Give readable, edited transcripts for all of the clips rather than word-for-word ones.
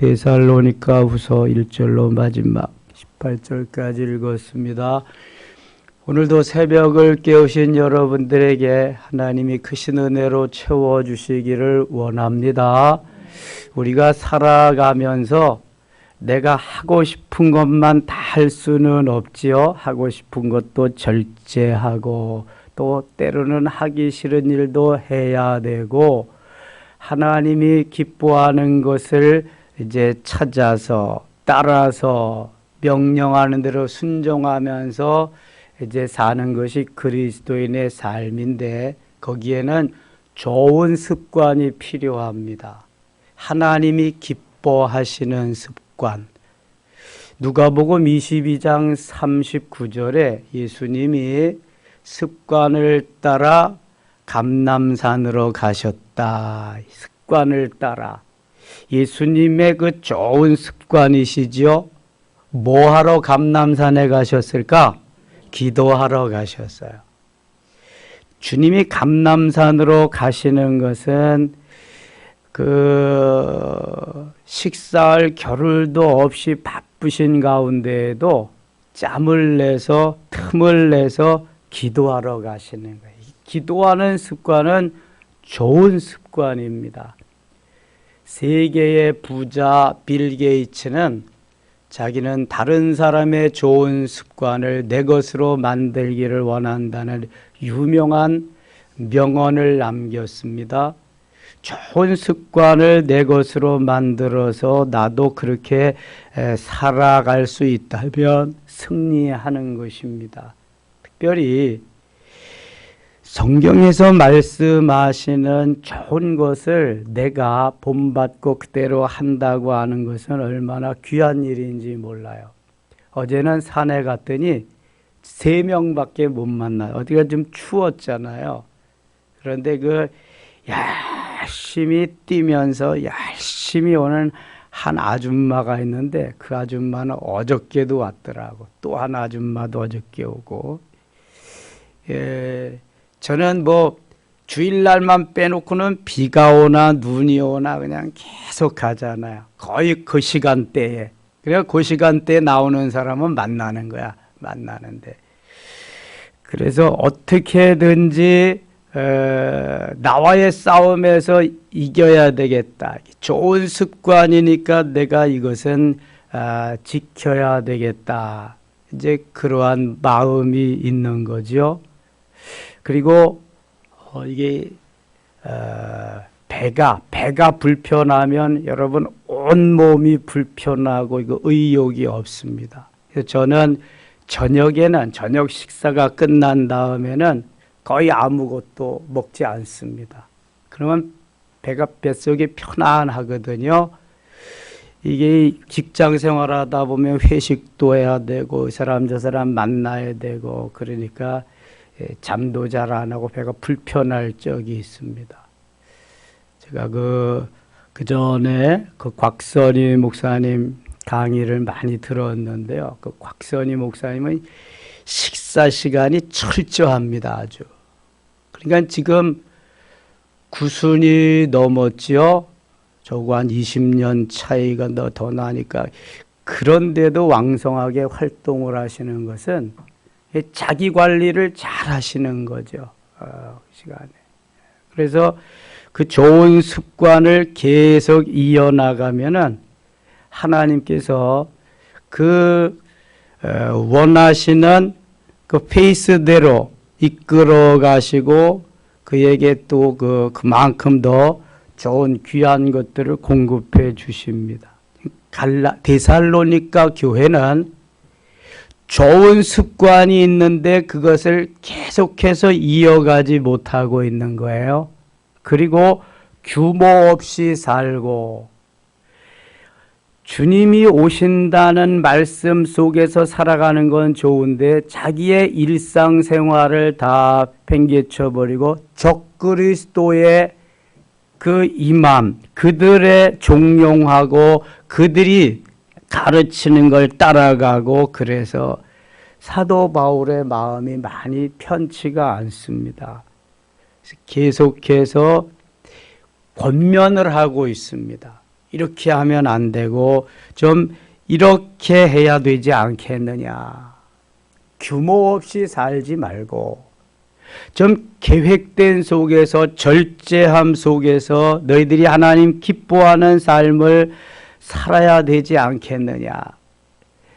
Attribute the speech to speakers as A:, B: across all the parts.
A: 데살로니가후서 1절로 마지막 18절까지 읽었습니다. 오늘도 새벽을 깨우신 여러분들에게 하나님이 크신 은혜로 채워주시기를 원합니다. 우리가 살아가면서 내가 하고 싶은 것만 다 할 수는 없지요. 하고 싶은 것도 절제하고 또 때로는 하기 싫은 일도 해야 되고 하나님이 기뻐하는 것을 이제 찾아서 따라서 명령하는 대로 순종하면서 이제 사는 것이 그리스도인의 삶인데 거기에는 좋은 습관이 필요합니다. 하나님이 기뻐하시는 습관. 누가복음 22장 39절에 예수님이 습관을 따라 감람산으로 가셨다. 습관을 따라. 예수님의 그 좋은 습관이시죠. 뭐 하러 감람산에 가셨을까? 기도하러 가셨어요. 주님이 감람산으로 가시는 것은 그 식사할 겨를도 없이 바쁘신 가운데에도 짬을 내서 틈을 내서 기도하러 가시는 거예요. 기도하는 습관은 좋은 습관입니다. 세계의 부자 빌 게이츠는 자기는 다른 사람의 좋은 습관을 내 것으로 만들기를 원한다는 유명한 명언을 남겼습니다. 좋은 습관을 내 것으로 만들어서 나도 그렇게 살아갈 수 있다면 승리하는 것입니다. 특별히 성경에서 말씀하시는 좋은 것을 내가 본받고 그대로 한다고 하는 것은 얼마나 귀한 일인지 몰라요. 어제는 산에 갔더니 3명밖에 못 만나요. 어디가 좀 추웠잖아요. 그런데 그 열심히 뛰면서 열심히 오는 한 아줌마가 있는데 그 아줌마는 어저께도 왔더라고. 또 한 아줌마도 어저께 오고. 저는 뭐 주일날만 빼놓고는 비가 오나 눈이 오나 그냥 계속 가잖아요. 거의 그 시간대에. 그래서 그 시간대에 나오는 사람은 만나는 거야. 만나는데. 그래서 어떻게든지 나와의 싸움에서 이겨야 되겠다. 좋은 습관이니까 내가 이것은 지켜야 되겠다. 이제 그러한 마음이 있는 거죠. 그리고 이게 배가 불편하면 여러분 온 몸이 불편하고 이거 의욕이 없습니다. 그래서 저는 저녁에는 저녁 식사가 끝난 다음에는 거의 아무것도 먹지 않습니다. 그러면 배가 뱃속이 편안하거든요. 이게 직장 생활하다 보면 회식도 해야 되고 이 사람 저 사람 만나야 되고 그러니까 잠도 잘 안 하고 배가 불편할 적이 있습니다. 제가 그 전에 그 곽선희 목사님 강의를 많이 들었는데요. 그 곽선희 목사님은 식사 시간이 철저합니다. 아주. 그러니까 지금 90이 넘었지요. 저거 한 20년 차이가 더 나니까. 그런데도 왕성하게 활동을 하시는 것은 자기 관리를 잘 하시는 거죠. 시간에. 그래서 그 좋은 습관을 계속 이어나가면은 하나님께서 그 원하시는 그 페이스대로 이끌어 가시고 그에게 또 그만큼 더 좋은 귀한 것들을 공급해 주십니다. 데살로니가 교회는 좋은 습관이 있는데 그것을 계속해서 이어가지 못하고 있는 거예요. 그리고 규모 없이 살고 주님이 오신다는 말씀 속에서 살아가는 건 좋은데 자기의 일상생활을 다 팽개쳐버리고 적그리스도의 그 임함, 그들의 종용하고 그들이 가르치는 걸 따라가고 그래서 사도 바울의 마음이 많이 편치가 않습니다. 계속해서 권면을 하고 있습니다. 이렇게 하면 안 되고 좀 이렇게 해야 되지 않겠느냐. 규모 없이 살지 말고 좀 계획된 속에서, 절제함 속에서 너희들이 하나님 기뻐하는 삶을 살아야 되지 않겠느냐.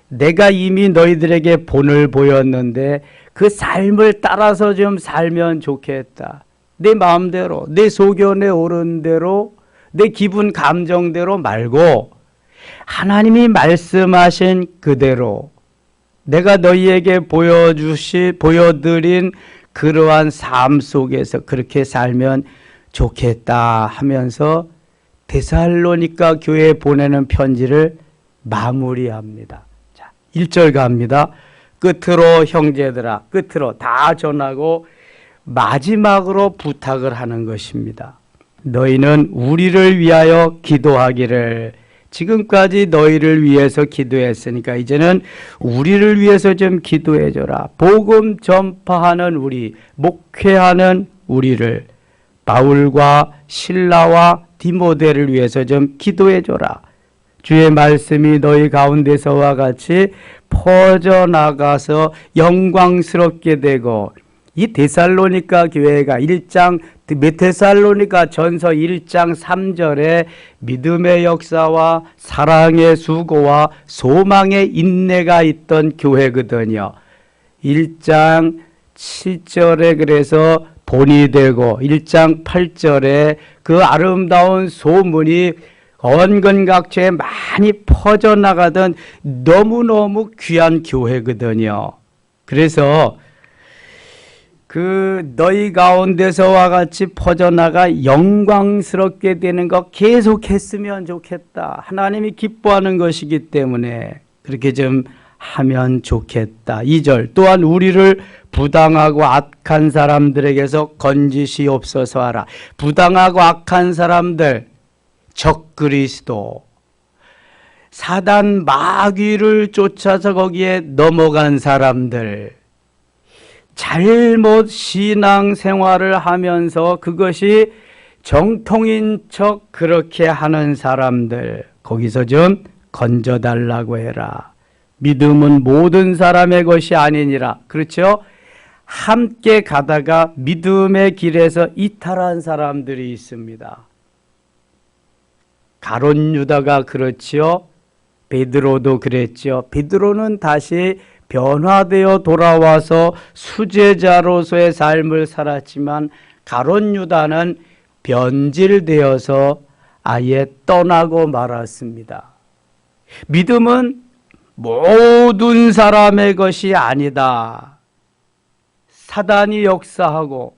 A: 내가 이미 너희들에게 본을 보였는데 그 삶을 따라서 좀 살면 좋겠다. 내 마음대로, 내 소견에 오른 대로, 내 기분 감정대로 말고 하나님이 말씀하신 그대로 내가 너희에게 보여드린 그러한 삶 속에서 그렇게 살면 좋겠다 하면서 데살로니가 교회에 보내는 편지를 마무리합니다. 자, 1절 갑니다. 끝으로 형제들아, 끝으로 다 전하고 마지막으로 부탁을 하는 것입니다. 너희는 우리를 위하여 기도하기를. 지금까지 너희를 위해서 기도했으니까 이제는 우리를 위해서 좀 기도해 줘라. 복음 전파하는 우리, 목회하는 우리를, 바울과 실라와 디모데를 위해서 좀 기도해 줘라. 주의 말씀이 너희 가운데서와 같이 퍼져나가서 영광스럽게 되고, 이 데살로니가 교회가 데살로니가 전서 1장 3절에 믿음의 역사와 사랑의 수고와 소망의 인내가 있던 교회거든요. 1장 7절에 그래서 본이 되고 1장 8절에 그 아름다운 소문이 언근각처에 많이 퍼져나가던 너무너무 귀한 교회거든요. 그래서 그 너희 가운데서와 같이 퍼져나가 영광스럽게 되는 것 계속했으면 좋겠다. 하나님이 기뻐하는 것이기 때문에 그렇게 좀 하면 좋겠다. 2절 또한 우리를 부당하고 악한 사람들에게서 건지시옵소서 하라. 부당하고 악한 사람들, 적그리스도, 사단 마귀를 쫓아서 거기에 넘어간 사람들, 잘못 신앙생활을 하면서 그것이 정통인 척 그렇게 하는 사람들, 거기서 좀 건져달라고 해라. 믿음은 모든 사람의 것이 아니니라. 그렇죠? 함께 가다가 믿음의 길에서 이탈한 사람들이 있습니다. 가룟 유다가 그렇지요. 베드로도 그랬죠. 베드로는 다시 변화되어 돌아와서 수제자로서의 삶을 살았지만 가룟 유다는 변질되어서 아예 떠나고 말았습니다. 믿음은 모든 사람의 것이 아니다. 사단이 역사하고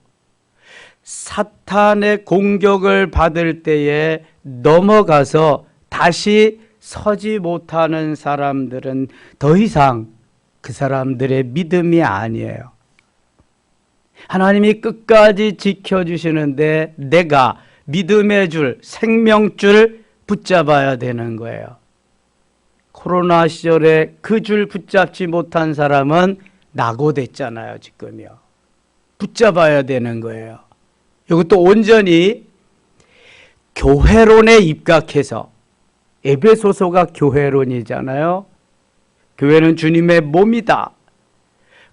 A: 사탄의 공격을 받을 때에 넘어가서 다시 서지 못하는 사람들은 더 이상 그 사람들의 믿음이 아니에요. 하나님이 끝까지 지켜주시는데 내가 믿음의 줄, 생명줄 붙잡아야 되는 거예요. 코로나 시절에 그 줄 붙잡지 못한 사람은 낙오됐잖아요, 지금요. 붙잡아야 되는 거예요. 이것도 온전히 교회론에 입각해서, 에베소서가 교회론이잖아요. 교회는 주님의 몸이다.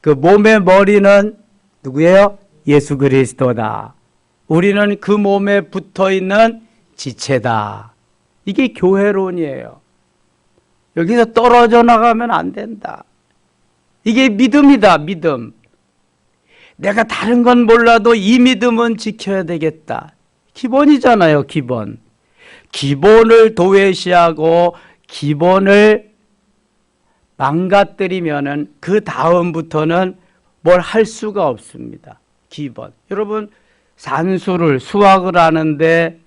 A: 그 몸의 머리는 누구예요? 예수 그리스도다. 우리는 그 몸에 붙어있는 지체다. 이게 교회론이에요. 여기서 떨어져 나가면 안 된다. 이게 믿음이다, 믿음. 내가 다른 건 몰라도 이 믿음은 지켜야 되겠다. 기본이잖아요, 기본. 기본을 도외시하고 기본을 망가뜨리면은 그 다음부터는 뭘 할 수가 없습니다. 기본. 여러분, 산수를, 수학을 하는데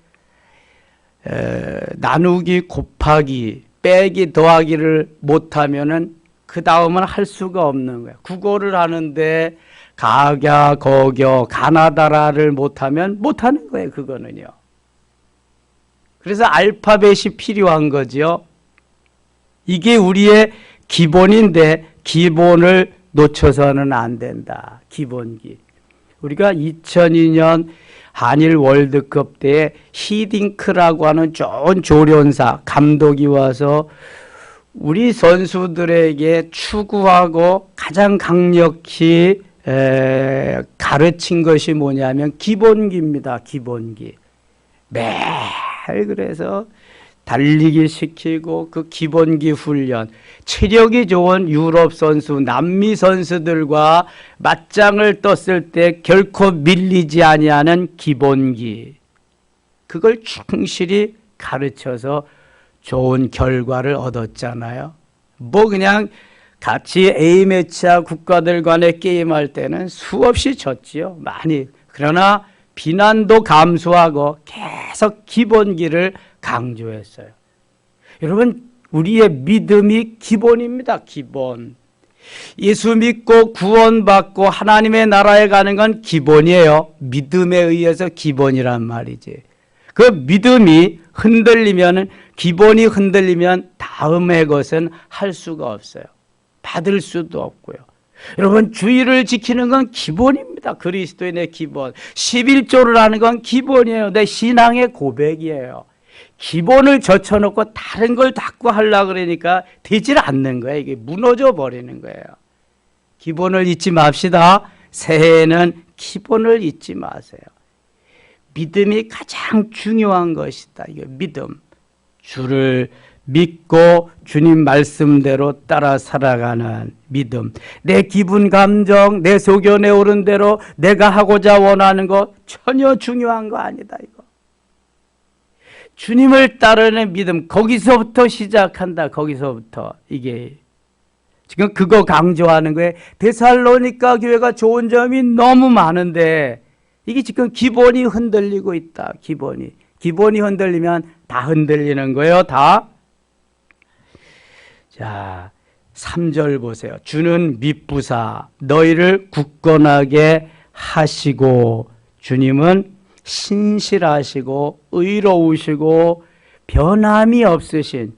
A: 나누기, 곱하기, 빼기, 더하기를 못하면은 그 다음은 할 수가 없는 거예요. 국어를 하는데 가갸, 거겨, 가나다라를 못하면 못하는 거예요, 그거는요. 그래서 알파벳이 필요한 거죠. 이게 우리의 기본인데 기본을 놓쳐서는 안 된다. 기본기. 우리가 2002년 한일 월드컵 때 히딩크라고 하는 좋은 조련사, 감독이 와서 우리 선수들에게 추구하고 가장 강력히 가르친 것이 뭐냐면 기본기입니다. 기본기. 매일 그래서 달리기 시키고 그 기본기 훈련, 체력이 좋은 유럽 선수, 남미 선수들과 맞짱을 떴을 때 결코 밀리지 아니하는 기본기, 그걸 충실히 가르쳐서 좋은 결과를 얻었잖아요. 뭐 그냥 같이 A매치와 국가들 간의 게임할 때는 수없이 졌지요. 많이. 그러나 비난도 감수하고 계속 기본기를 강조했어요. 여러분, 우리의 믿음이 기본입니다. 기본. 예수 믿고 구원받고 하나님의 나라에 가는 건 기본이에요. 믿음에 의해서 기본이란 말이지. 그 믿음이 흔들리면, 기본이 흔들리면 다음의 것은 할 수가 없어요. 받을 수도 없고요. 여러분, 주의를 지키는 건 기본입니다. 그리스도인의 기본. 11조를 하는 건 기본이에요. 내 신앙의 고백이에요. 기본을 젖혀놓고 다른 걸 자꾸 하려고 그러니까 되질 않는 거예요. 이게 무너져 버리는 거예요. 기본을 잊지 맙시다. 새해에는 기본을 잊지 마세요. 믿음이 가장 중요한 것이다. 이거 믿음. 주를 믿고 주님 말씀대로 따라 살아가는 믿음. 내 기분 감정, 내 소견에 오른 대로 내가 하고자 원하는 거 전혀 중요한 거 아니다. 이거. 주님을 따르는 믿음, 거기서부터 시작한다. 거기서부터. 이게 지금 그거 강조하는 거예요. 데살로니가 교회가 좋은 점이 너무 많은데 이게 지금 기본이 흔들리고 있다. 기본이 흔들리면 다 흔들리는 거예요. 다. 자, 3절 보세요. 주는 미쁘사 너희를 굳건하게 하시고, 주님은 신실하시고 의로우시고 변함이 없으신,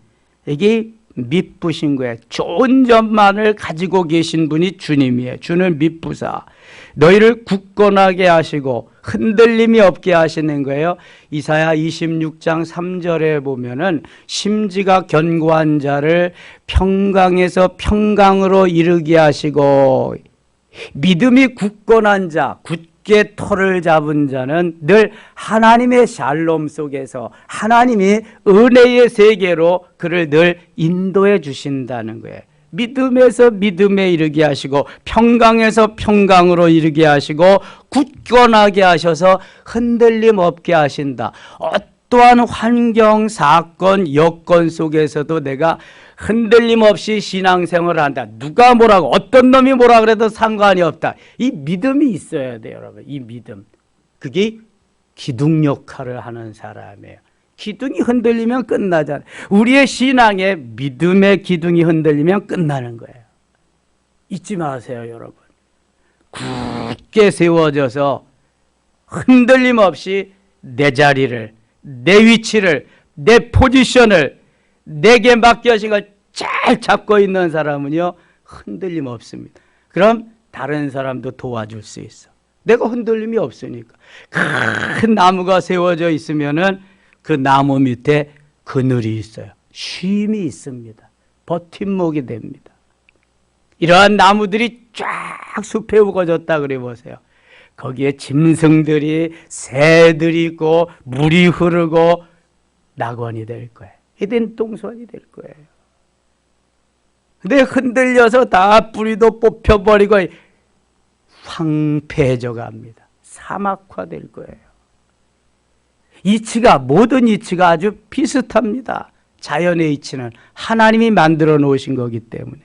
A: 이게 미쁘신 거예요. 좋은 점만을 가지고 계신 분이 주님이에요. 주는 미쁘사 너희를 굳건하게 하시고 흔들림이 없게 하시는 거예요. 이사야 26장 3절에 보면은 심지가 견고한 자를 평강에서 평강으로 이르게 하시고, 믿음이 굳건한 자, 굳게 터를 잡은 자는 늘 하나님의 샬롬 속에서 하나님이 은혜의 세계로 그를 늘 인도해 주신다는 거예요. 믿음에서 믿음에 이르게 하시고 평강에서 평강으로 이르게 하시고 굳건하게 하셔서 흔들림 없게 하신다. 어떠한 환경, 사건, 여건 속에서도 내가 흔들림 없이 신앙생활을 한다. 누가 뭐라고, 어떤 놈이 뭐라 그래도 상관이 없다. 이 믿음이 있어야 돼요, 여러분. 이 믿음. 그게 기둥 역할을 하는 사람이에요. 기둥이 흔들리면 끝나잖아요. 우리의 신앙의 믿음의 기둥이 흔들리면 끝나는 거예요. 잊지 마세요, 여러분. 굳게 세워져서 흔들림 없이 내 자리를, 내 위치를, 내 포지션을 내게 맡겨진 걸 잘 잡고 있는 사람은요, 흔들림 없습니다. 그럼 다른 사람도 도와줄 수 있어. 내가 흔들림이 없으니까. 큰 나무가 세워져 있으면은 그 나무 밑에 그늘이 있어요. 쉼이 있습니다. 버팀목이 됩니다. 이러한 나무들이 쫙 숲에 우거졌다 그래 보세요. 거기에 짐승들이, 새들이 있고 물이 흐르고 낙원이 될 거예요. 에덴 동산이 될 거예요. 근데 흔들려서 다 뿌리도 뽑혀버리고 황폐해져 갑니다. 사막화될 거예요. 이치가, 모든 이치가 아주 비슷합니다. 자연의 이치는 하나님이 만들어 놓으신 거기 때문에.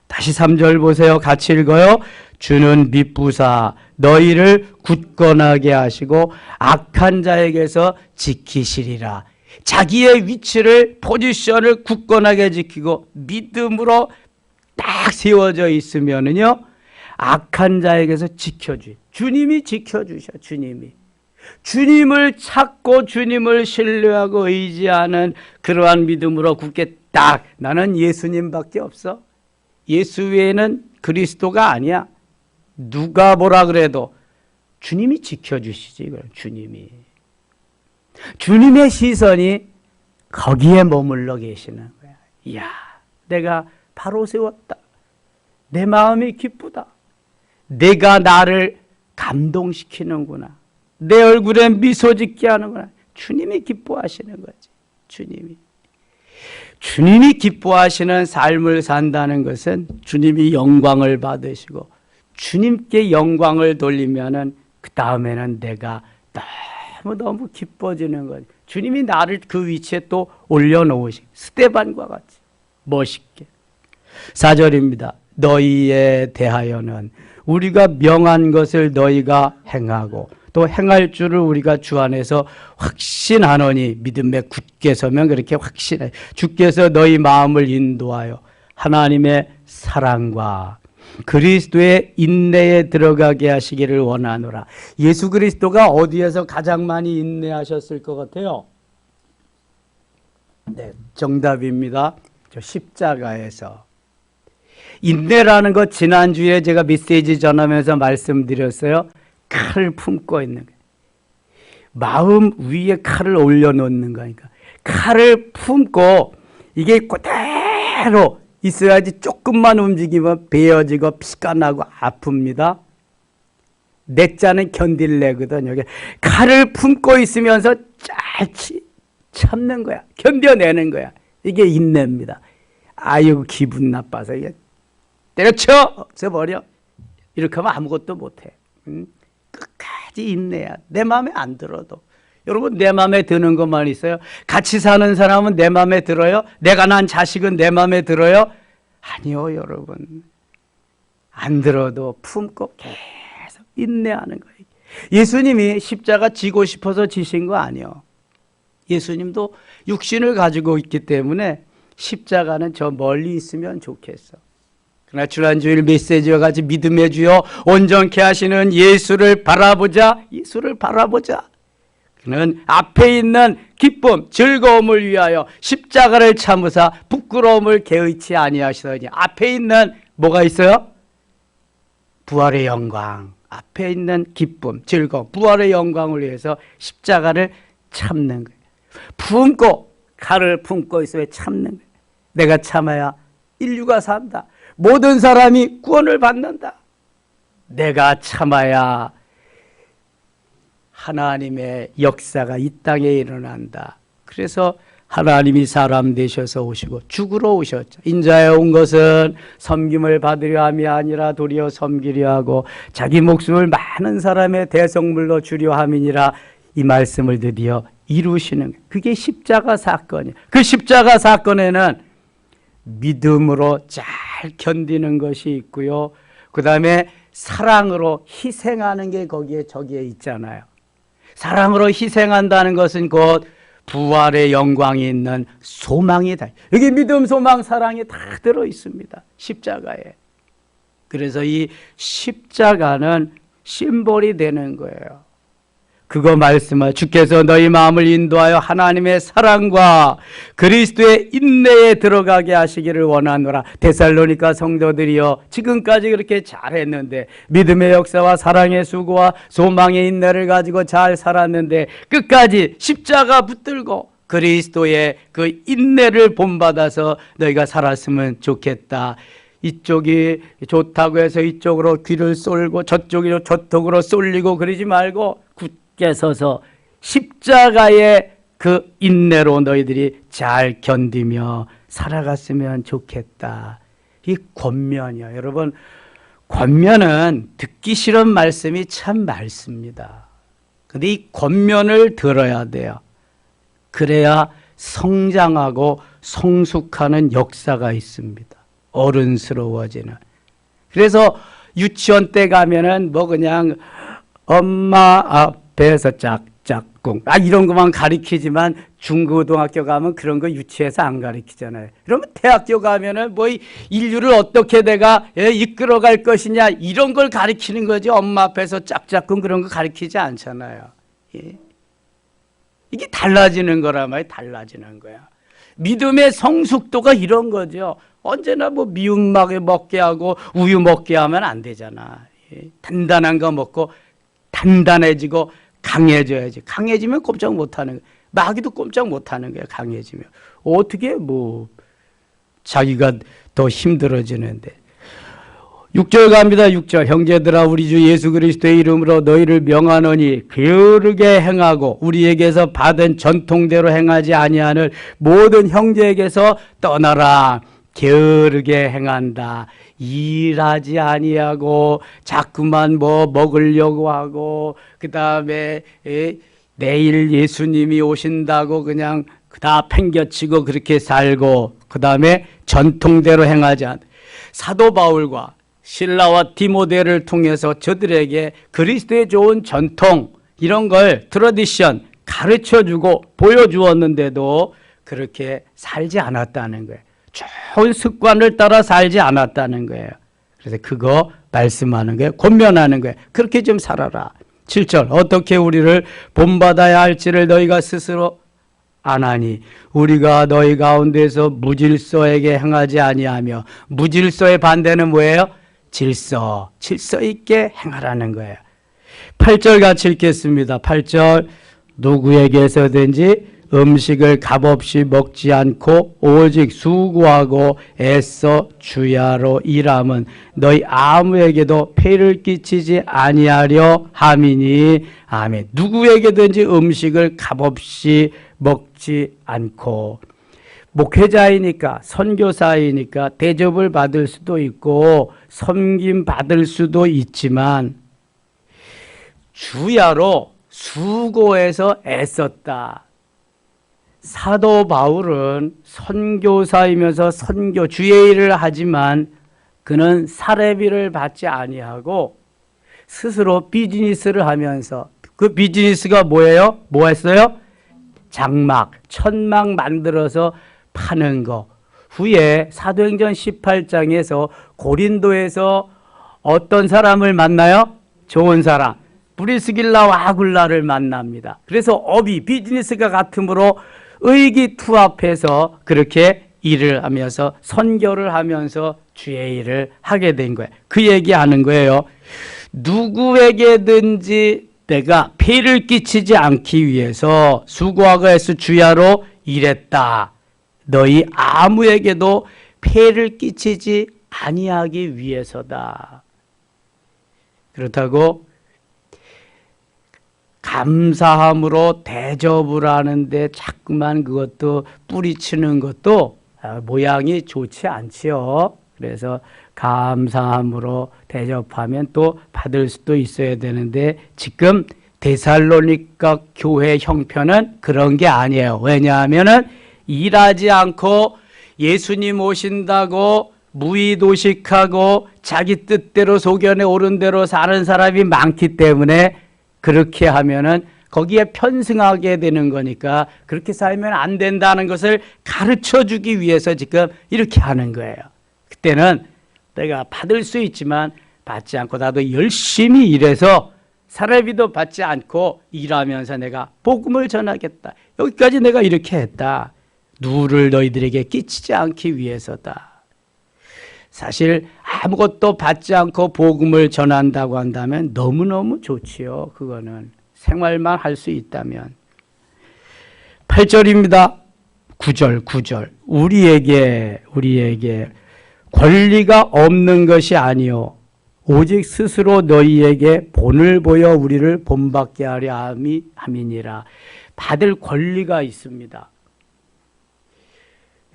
A: 다시 3절 보세요. 같이 읽어요. 주는 미쁘사 너희를 굳건하게 하시고 악한 자에게서 지키시리라. 자기의 위치를, 포지션을 굳건하게 지키고 믿음으로 딱 세워져 있으면은요, 악한 자에게서 지켜주세요. 주님이 지켜주셔. 주님을 찾고 주님을 신뢰하고 의지하는 그러한 믿음으로 굳게 딱, 나는 예수님밖에 없어. 예수 외에는 그리스도가 아니야. 누가 뭐라 그래도 주님이 지켜주시지. 그럼 주님의 시선이 거기에 머물러 계시는 거야. 이야, 내가 바로 세웠다. 내 마음이 기쁘다. 내가 나를 감동시키는구나. 내 얼굴에 미소 짓게 하는구나. 주님이 기뻐하시는 거지. 주님이 기뻐하시는 삶을 산다는 것은 주님이 영광을 받으시고 주님께 영광을 돌리면은 그 다음에는 내가 너무 기뻐지는 거지. 주님이 나를 그 위치에 또 올려놓으시. 스데반과 같이 멋있게. 4절입니다. 너희에 대하여는 우리가 명한 것을 너희가 행하고 또 행할 줄을 우리가 주 안에서 확신하노니. 믿음에 굳게 서면 그렇게 확신해. 주께서 너희 마음을 인도하여 하나님의 사랑과 그리스도의 인내에 들어가게 하시기를 원하노라. 예수 그리스도가 어디에서 가장 많이 인내하셨을 것 같아요? 네, 정답입니다. 저 십자가에서. 인내라는 것 지난주에 제가 메시지 전하면서 말씀드렸어요. 칼을 품고 있는 거예요. 마음 위에 칼을 올려놓는 거니까. 칼을 품고 이게 그대로 있어야지. 조금만 움직이면 베어지고 피가 나고 아픕니다. 내 자는 견딜래거든. 여기 칼을 품고 있으면서 잘 참는 거야. 견뎌내는 거야. 이게 인내입니다. 아유, 기분 나빠서 이게 때려쳐 없애버려. 이렇게 하면 아무것도 못해. 끝까지 인내야. 내 마음에 안 들어도. 여러분, 내 마음에 드는 것만 있어요? 같이 사는 사람은 내 마음에 들어요? 내가 낳은 자식은 내 마음에 들어요? 아니요, 여러분. 안 들어도 품고 계속 인내하는 거예요. 예수님이 십자가 지고 싶어서 지신 거 아니에요. 예수님도 육신을 가지고 있기 때문에 십자가는 저 멀리 있으면 좋겠어. 그러나 지난주일 메시지와 같이 믿음의 주여 온전케 하시는 예수를 바라보자. 예수를 바라보자. 그는 앞에 있는 기쁨, 즐거움을 위하여 십자가를 참으사 부끄러움을 개의치 아니하시더니. 앞에 있는 뭐가 있어요? 부활의 영광. 앞에 있는 기쁨, 즐거움, 부활의 영광을 위해서 십자가를 참는 거예요. 품고, 칼을 품고 있어야 참는 거예요. 내가 참아야 인류가 산다. 모든 사람이 구원을 받는다. 내가 참아야 하나님의 역사가 이 땅에 일어난다. 그래서 하나님이 사람 되셔서 오시고 죽으러 오셨죠. 인자에 온 것은 섬김을 받으려 함이 아니라 도리어 섬기려 하고 자기 목숨을 많은 사람의 대성물로 주려 함이니라. 이 말씀을 드디어 이루시는 거예요. 그게 십자가 사건이에요. 그 십자가 사건에는 믿음으로 잘 견디는 것이 있고요. 그 다음에 사랑으로 희생하는 게 저기에 있잖아요. 사랑으로 희생한다는 것은 곧 부활의 영광이 있는 소망이다. 여기 믿음, 소망, 사랑이 다 들어 있습니다. 십자가에. 그래서 이 십자가는 심볼이 되는 거예요. 그거 말씀하 주께서 너희 마음을 인도하여 하나님의 사랑과 그리스도의 인내에 들어가게 하시기를 원하노라. 데살로니가 성도들이여 지금까지 그렇게 잘했는데 믿음의 역사와 사랑의 수고와 소망의 인내를 가지고 잘 살았는데 끝까지 십자가 붙들고 그리스도의 그 인내를 본받아서 너희가 살았으면 좋겠다. 이쪽이 좋다고 해서 이쪽으로 귀를 쏠고 저쪽으로 쏠리고 그러지 말고 굳게 서서 십자가의 그 인내로 너희들이 잘 견디며 살아갔으면 좋겠다. 이 권면이요. 여러분, 권면은 듣기 싫은 말씀이 참 많습니다. 근데 이 권면을 들어야 돼요. 그래야 성장하고 성숙하는 역사가 있습니다. 어른스러워지는. 그래서 유치원 때 가면은 뭐 그냥 엄마 앞에서 짝짝꿍 이런 것만 가르치지만 중고등학교 가면 그런 거 유치해서 안 가르치잖아요. 그러면 대학교 가면은 뭐 인류를 어떻게 내가 이끌어갈 것이냐 이런 걸 가르치는 거지. 엄마 앞에서 짝짝꿍 그런 거 가르치지 않잖아요. 예. 이게 달라지는 거란 말이에요. 달라지는 거야. 믿음의 성숙도가 이런 거죠. 언제나 뭐 미운막에 먹게 하고 우유 먹게 하면 안 되잖아. 예. 단단한 거 먹고 단단해지고 강해져야지. 강해지면 꼼짝 못하는 거예요. 마귀도 꼼짝 못하는 거예요. 강해지면. 어떻게 자기가 더 힘들어지는데. 6절 갑니다. 6절. 형제들아 우리 주 예수 그리스도의 이름으로 너희를 명하노니 게으르게 행하고 우리에게서 받은 전통대로 행하지 아니하는 모든 형제에게서 떠나라. 게으르게 행한다. 일하지 아니하고 자꾸만 먹으려고 하고 그 다음에 내일 예수님이 오신다고 그냥 다 팽겨치고 그렇게 살고 그 다음에 전통대로 행하지 않다. 사도 바울과 실라와 디모데를 통해서 저들에게 그리스도의 좋은 전통 이런 걸 트러디션 가르쳐주고 보여주었는데도 그렇게 살지 않았다는 거예요. 좋은 습관을 따라 살지 않았다는 거예요. 그래서 그거 말씀하는 거예요. 권면하는 거예요. 그렇게 좀 살아라. 7절 어떻게 우리를 본받아야 할지를 너희가 스스로 아나니 우리가 너희 가운데서 무질서에게 행하지 아니하며 무질서의 반대는 뭐예요? 질서 있게 행하라는 거예요. 8절 같이 읽겠습니다. 8절 누구에게서든지 음식을 값없이 먹지 않고 오직 수고하고 애써 주야로 일함은 너희 아무에게도 폐를 끼치지 아니하려 함이니 아멘. 누구에게든지 음식을 값없이 먹지 않고 목회자이니까 선교사이니까 대접을 받을 수도 있고 섬김 받을 수도 있지만 주야로 수고해서 애썼다. 사도 바울은 선교사이면서 선교 주의 일을 하지만 그는 사례비를 받지 아니하고 스스로 비즈니스를 하면서 그 비즈니스가 뭐예요? 뭐 했어요? 장막, 천막 만들어서 파는 거. 후에 사도행전 18장에서 고린도에서 어떤 사람을 만나요? 좋은 사람. 브리스길라와 아굴라를 만납니다. 그래서 업이 비즈니스가 같으므로 의기투합해서 그렇게 일을 하면서 선교를 하면서 주의 일을 하게 된 거예요. 그 얘기하는 거예요. 누구에게든지 내가 폐를 끼치지 않기 위해서 수고하고 애써 주야로 일했다. 너희 아무에게도 폐를 끼치지 아니하기 위해서다. 그렇다고 감사함으로 대접을 하는데 자꾸만 그것도 뿌리치는 것도 모양이 좋지 않지요. 그래서 감사함으로 대접하면 또 받을 수도 있어야 되는데 지금 데살로니가 교회 형편은 그런 게 아니에요. 왜냐하면은 일하지 않고 예수님 오신다고 무의도식하고 자기 뜻대로 소견에 오른 대로 사는 사람이 많기 때문에 그렇게 하면은 거기에 편승하게 되는 거니까 그렇게 살면 안 된다는 것을 가르쳐 주기 위해서 지금 이렇게 하는 거예요. 그때는 내가 받을 수 있지만 받지 않고 나도 열심히 일해서 사례비도 받지 않고 일하면서 내가 복음을 전하겠다. 여기까지 내가 이렇게 했다. 누를 너희들에게 끼치지 않기 위해서다. 사실 아무것도 받지 않고 복음을 전한다고 한다면 너무너무 좋지요. 그거는 생활만 할 수 있다면. 8절입니다. 9절 우리에게 권리가 없는 것이 아니요 오직 스스로 너희에게 본을 보여 우리를 본받게 하려 함이니라. 받을 권리가 있습니다.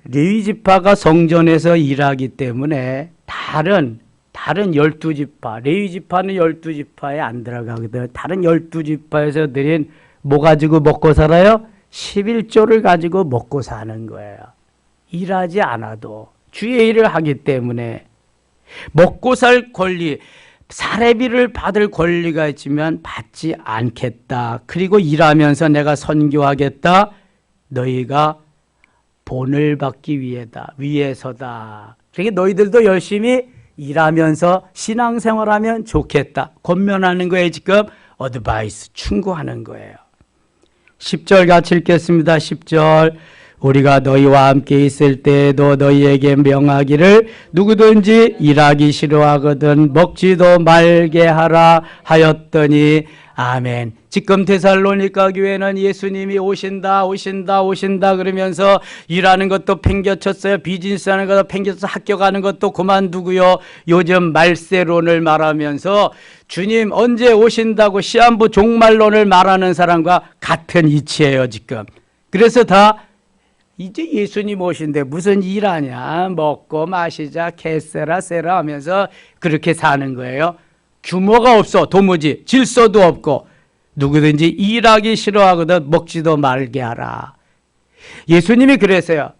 A: 레위지파가 성전에서 일하기 때문에 다른 12지파, 레위지파는 12지파에 안 들어가거든요. 다른 12지파에서 드린 뭐 가지고 먹고 살아요? 11조를 가지고 먹고 사는 거예요. 일하지 않아도 주의 일을 하기 때문에 먹고 살 권리, 사례비를 받을 권리가 있지만 받지 않겠다. 그리고 일하면서 내가 선교하겠다. 너희가 본을 받기 위해서다. 그러니까 너희들도 열심히 일하면서 신앙생활하면 좋겠다. 권면하는 거에 지금 어드바이스, 충고하는 거예요. 10절 같이 읽겠습니다. 10절 우리가 너희와 함께 있을 때에도 너희에게 명하기를 누구든지 일하기 싫어하거든 먹지도 말게 하라 하였더니 아멘. 지금 데살로니가 교회는 예수님이 오신다 그러면서 일하는 것도 팽겨쳤어요. 비즈니스 하는 것도 팽겨쳐서 학교 가는 것도 그만두고요. 요즘 말세론을 말하면서 주님 언제 오신다고 시한부 종말론을 말하는 사람과 같은 이치예요, 지금. 그래서 다 이제 예수님 오신데 무슨 일하냐, 먹고 마시자 개세라 세라 하면서 그렇게 사는 거예요. 규모가 없어. 도무지 질서도 없고 누구든지 일하기 싫어하거든 먹지도 말게 하라. 예수님이 그랬어요.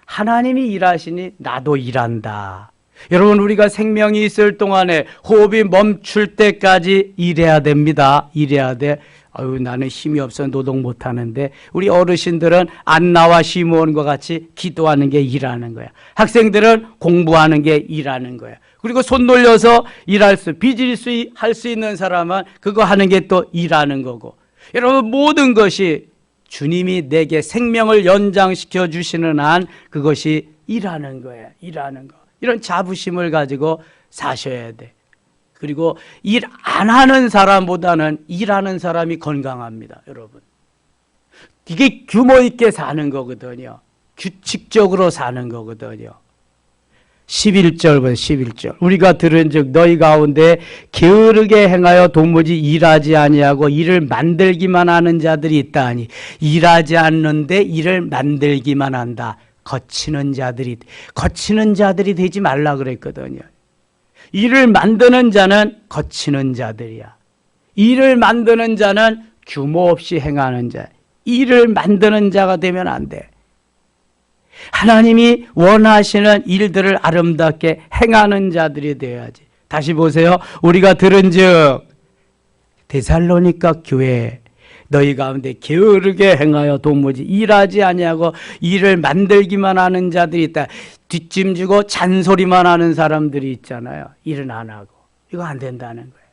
A: 하나님이 일하시니 나도 일한다. 여러분, 우리가 생명이 있을 동안에 호흡이 멈출 때까지 일해야 됩니다. 일해야 돼. 아유, 나는 힘이 없어 노동 못하는데. 우리 어르신들은 안나와 시므온과 같이 기도하는 게 일하는 거야. 학생들은 공부하는 게 일하는 거야. 그리고 손 놀려서 비즈니스 할 수 있는 사람은 그거 하는 게 또 일하는 거고. 여러분, 모든 것이 주님이 내게 생명을 연장시켜 주시는 한 그것이 일하는 거예요. 일하는 거. 이런 자부심을 가지고 사셔야 돼. 그리고 일 안 하는 사람보다는 일하는 사람이 건강합니다, 여러분. 이게 규모 있게 사는 거거든요. 규칙적으로 사는 거거든요. 11절 보세요. 11절. 우리가 들은즉 너희 가운데 게으르게 행하여 도무지 일하지 아니하고 일을 만들기만 하는 자들이 있다하니 일하지 않는데 일을 만들기만 한다. 거치는 자들이 되지 말라 그랬거든요. 일을 만드는 자는 거치는 자들이야. 일을 만드는 자는 규모 없이 행하는 자. 일을 만드는 자가 되면 안 돼. 하나님이 원하시는 일들을 아름답게 행하는 자들이 되어야지. 다시 보세요. 우리가 들은즉 데살로니가 교회 너희 가운데 게으르게 행하여 도무지 일하지 아니하고 일을 만들기만 하는 자들이 있다. 뒷짐지고 잔소리만 하는 사람들이 있잖아요. 일은 안 하고. 이거 안 된다는 거예요.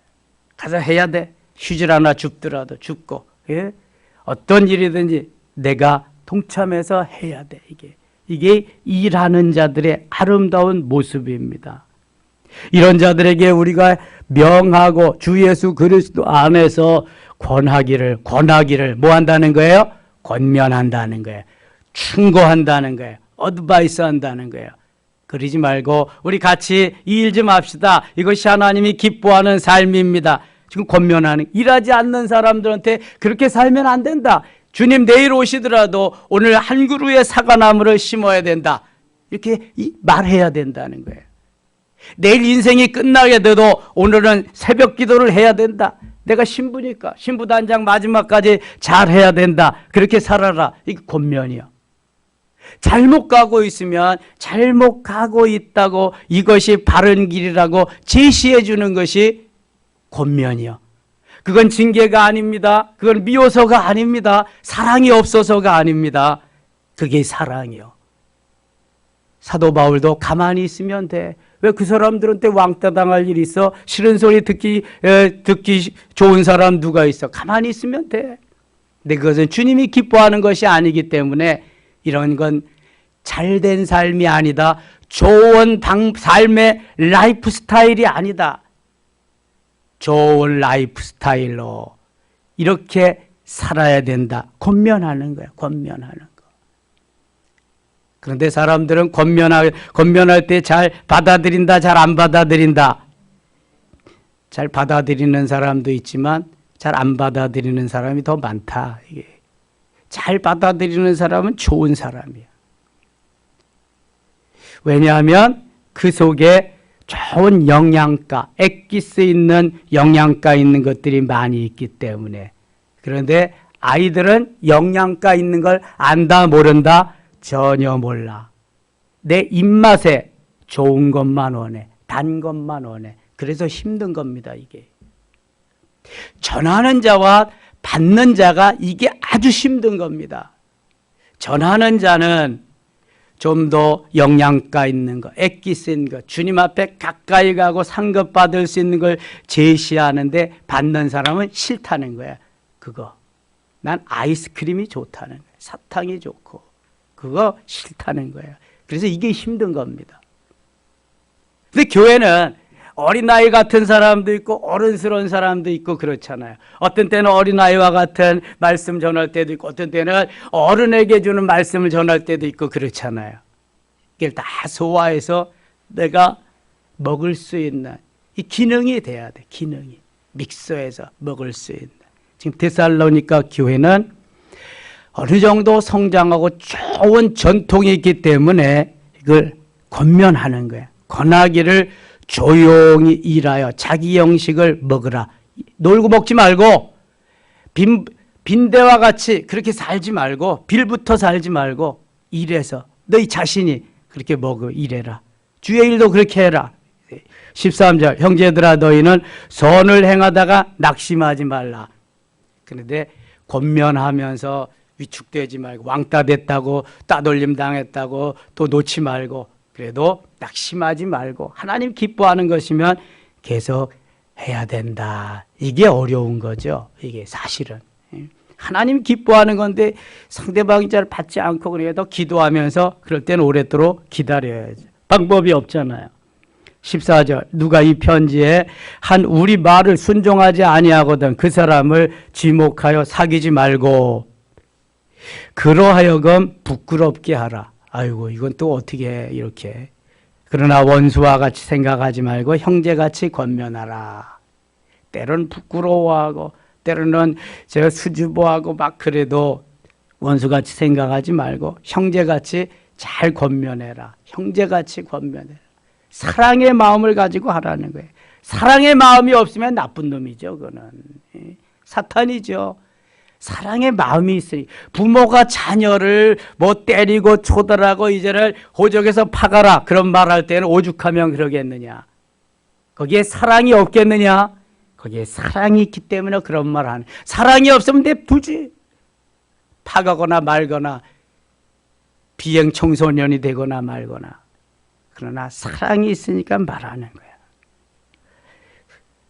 A: 가서 해야 돼. 휴질 하나 줍더라도 줍고. 예? 어떤 일이든지 내가 동참해서 해야 돼. 이게 일하는 자들의 아름다운 모습입니다. 이런 자들에게 우리가 명하고 주 예수 그리스도 안에서 권하기를 뭐 한다는 거예요? 권면한다는 거예요. 충고한다는 거예요. 어드바이스 한다는 거예요. 그러지 말고 우리 같이 이 일 좀 합시다. 이것이 하나님이 기뻐하는 삶입니다. 지금 권면하는, 일하지 않는 사람들한테 그렇게 살면 안 된다. 주님 내일 오시더라도 오늘 한 그루의 사과나무를 심어야 된다. 이렇게 말해야 된다는 거예요. 내일 인생이 끝나게 돼도 오늘은 새벽 기도를 해야 된다. 내가 신부니까 신부단장 마지막까지 잘 해야 된다. 그렇게 살아라. 이게 권면이요. 잘못 가고 있으면 잘못 가고 있다고, 이것이 바른 길이라고 제시해 주는 것이 권면이요. 그건 징계가 아닙니다. 그건 미워서가 아닙니다. 사랑이 없어서가 아닙니다. 그게 사랑이요. 사도 바울도 가만히 있으면 돼. 왜 그 사람들한테 왕따 당할 일이 있어? 싫은 소리 듣기 좋은 사람 누가 있어? 가만히 있으면 돼. 근데 그것은 주님이 기뻐하는 것이 아니기 때문에 이런 건 잘된 삶이 아니다. 좋은 삶의 라이프 스타일이 아니다. 좋은 라이프 스타일로 이렇게 살아야 된다. 권면하는 거야. 권면하는 거. 그런데 사람들은 권면할 때 잘 받아들인다, 잘 안 받아들인다. 잘 받아들이는 사람도 있지만 잘 안 받아들이는 사람이 더 많다. 이게. 잘 받아들이는 사람은 좋은 사람이야. 왜냐하면 그 속에 좋은 영양가, 액기스 있는 영양가 있는 것들이 많이 있기 때문에. 그런데 아이들은 영양가 있는 걸 안다, 모른다? 전혀 몰라. 내 입맛에 좋은 것만 원해. 단 것만 원해. 그래서 힘든 겁니다, 이게. 전하는 자와 받는 자가 이게 아주 힘든 겁니다. 전하는 자는 좀 더 영양가 있는 것, 액기스 있는 것, 주님 앞에 가까이 가고 상급받을 수 있는 걸 제시하는데 받는 사람은 싫다는 거야. 그거. 난 아이스크림이 좋다는 거야. 사탕이 좋고. 그거 싫다는 거예요. 그래서 이게 힘든 겁니다. 근데 교회는 어린아이 같은 사람도 있고 어른스러운 사람도 있고 그렇잖아요. 어떤 때는 어린아이와 같은 말씀 전할 때도 있고 어떤 때는 어른에게 주는 말씀을 전할 때도 있고 그렇잖아요. 이걸 다 소화해서 내가 먹을 수 있는 이 기능이 돼야 돼. 기능이. 믹서해서 먹을 수 있는. 지금 데살로니가 교회는 어느 정도 성장하고 좋은 전통이 있기 때문에 이걸 권면하는 거예요. 권하기를 조용히 일하여 자기 영식을 먹으라. 놀고 먹지 말고 빈대와 같이 그렇게 살지 말고 빌부터 살지 말고 일해서 너희 자신이 그렇게 먹어 일해라. 주의 일도 그렇게 해라. 13절 형제들아 너희는 선을 행하다가 낙심하지 말라. 그런데 권면하면서 위축되지 말고 왕따 됐다고 따돌림 당했다고 또 놓지 말고 그래도 낙심하지 말고 하나님 기뻐하는 것이면 계속 해야 된다. 이게 어려운 거죠. 이게 사실은. 하나님 기뻐하는 건데 상대방이 잘 받지 않고 그래도 기도하면서 그럴 때는 오랫도록 기다려야죠. 방법이 없잖아요. 14절 누가 이 편지에 한 우리 말을 순종하지 아니하거든 그 사람을 지목하여 사귀지 말고 그러하여금 부끄럽게 하라. 아이고 이건 또 어떻게 해 이렇게. 그러나 원수와 같이 생각하지 말고 형제같이 권면하라. 때로는 부끄러워하고 때로는 제가 수줍어하고 막 그래도 원수같이 생각하지 말고 형제같이 잘 권면해라. 형제같이 권면해라. 사랑의 마음을 가지고 하라는 거예요. 사랑의 마음이 없으면 나쁜 놈이죠. 그거는 사탄이죠. 사랑의 마음이 있으니 부모가 자녀를 뭐 때리고 초달하고 이제는 호적에서 파가라 그런 말할 때는 오죽하면 그러겠느냐. 거기에 사랑이 없겠느냐. 거기에 사랑이 있기 때문에 그런 말 하는. 사랑이 없으면 냅두지. 파가거나 말거나 비행 청소년이 되거나 말거나. 그러나 사랑이 있으니까 말하는 거야.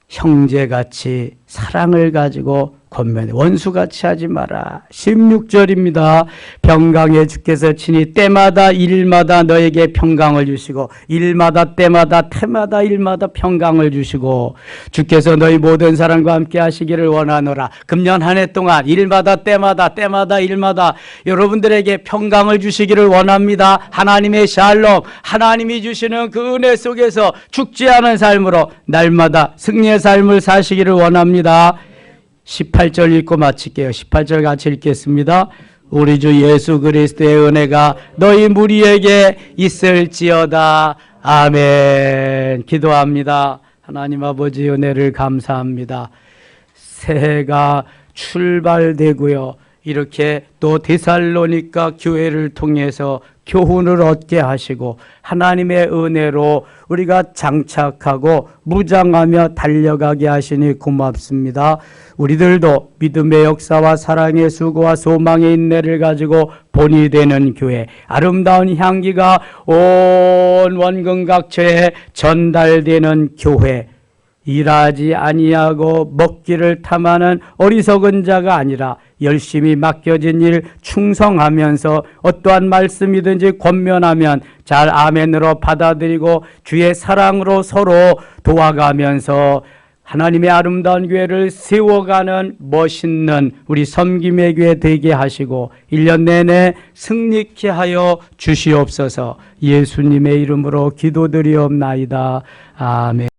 A: 형제같이 사랑을 가지고 권면해. 원수같이 하지 마라. 16절입니다. 평강의 주께서 친히 때마다 일마다 너에게 평강을 주시고 일마다 때마다 태마다 일마다 평강을 주시고 주께서 너희 모든 사람과 함께 하시기를 원하노라. 금년 한 해 동안 일마다 때마다 일마다 여러분들에게 평강을 주시기를 원합니다. 하나님의 샬롬, 하나님이 주시는 그 은혜 속에서 죽지 않은 삶으로 날마다 승리의 삶을 사시기를 원합니다. 18절 읽고 마칠게요. 18절 같이 읽겠습니다. 우리 주 예수 그리스도의 은혜가 너희 무리에게 있을지어다. 아멘. 기도합니다. 하나님 아버지 은혜를 감사합니다. 새해가 출발되고요. 이렇게 또 데살로니가 교회를 통해서 교훈을 얻게 하시고 하나님의 은혜로 우리가 장착하고 무장하며 달려가게 하시니 고맙습니다. 우리들도 믿음의 역사와 사랑의 수고와 소망의 인내를 가지고 본이 되는 교회, 아름다운 향기가 온 원근 각처에 전달되는 교회, 일하지 아니하고 먹기를 탐하는 어리석은 자가 아니라 열심히 맡겨진 일 충성하면서 어떠한 말씀이든지 권면하면 잘 아멘으로 받아들이고 주의 사랑으로 서로 도와가면서 하나님의 아름다운 교회를 세워가는 멋있는 우리 섬김의 교회 되게 하시고 1년 내내 승리케 하여 주시옵소서. 예수님의 이름으로 기도드리옵나이다. 아멘.